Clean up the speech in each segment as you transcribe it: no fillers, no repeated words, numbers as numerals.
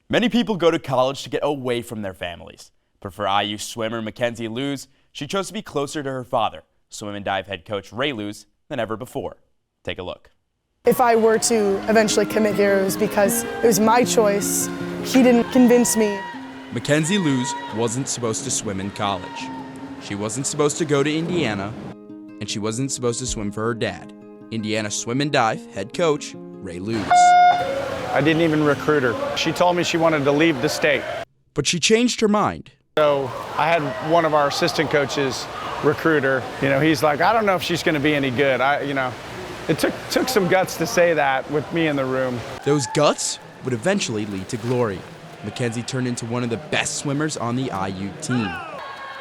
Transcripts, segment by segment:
Many people go to college to get away from their families. But for IU swimmer Mackenzie Looze, she chose to be closer to her father, swim and dive head coach Looze, than ever before. Take a look. If I were to eventually commit here, it was because it was my choice. He didn't convince me. Mackenzie Looze wasn't supposed to swim in college. She wasn't supposed to go to Indiana, and she wasn't supposed to swim for her dad, Indiana swim and dive head coach Looze. I didn't even recruit her. She told me she wanted to leave the state. But she changed her mind. So I had one of our assistant coaches recruit her. He's like, I don't know if she's going to be any good. It took some guts to say that with me in the room. Those guts would eventually lead to glory. Mackenzie turned into one of the best swimmers on the IU team.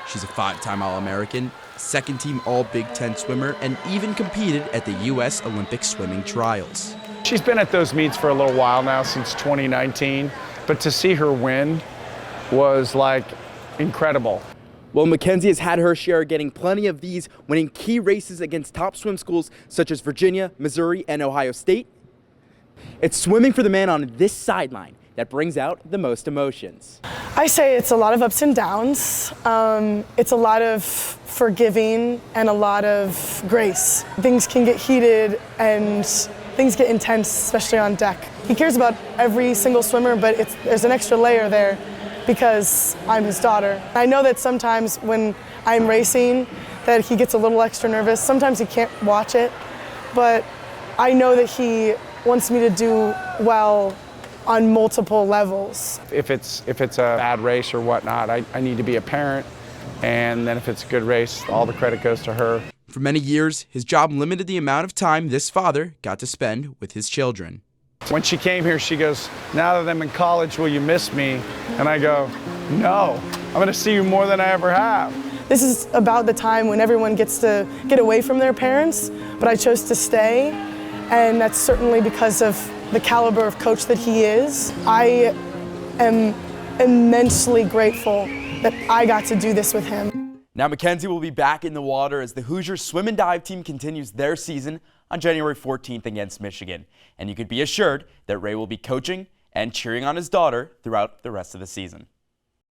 She's a 5-time All-American, second-team All-Big Ten swimmer, and even competed at the U.S. Olympic swimming trials. She's been at those meets for a little while now, since 2019, but to see her win was like incredible. Well, Mackenzie has had her share, getting plenty of these, winning key races against top swim schools such as Virginia, Missouri, and Ohio State. It's swimming for the man on this sideline that brings out the most emotions. I say it's a lot of ups and downs. It's a lot of forgiving and a lot of grace. Things can get heated and things get intense, especially on deck. He cares about every single swimmer, but there's an extra layer there because I'm his daughter. I know that sometimes when I'm racing that he gets a little extra nervous. Sometimes he can't watch it, but I know that he wants me to do well on multiple levels. If it's a bad race or whatnot, I need to be a parent, and then if it's a good race, all the credit goes to her. For many years, his job limited the amount of time this father got to spend with his children. When she came here, she goes, now that I'm in college, will you miss me? And I go, no, I'm gonna see you more than I ever have. This is about the time when everyone gets to get away from their parents, but I chose to stay, and that's certainly because of the caliber of coach that he is. I am immensely grateful that I got to do this with him. Now Mackenzie will be back in the water as the Hoosiers swim and dive team continues their season on January 14th against Michigan. And you could be assured that Ray will be coaching and cheering on his daughter throughout the rest of the season.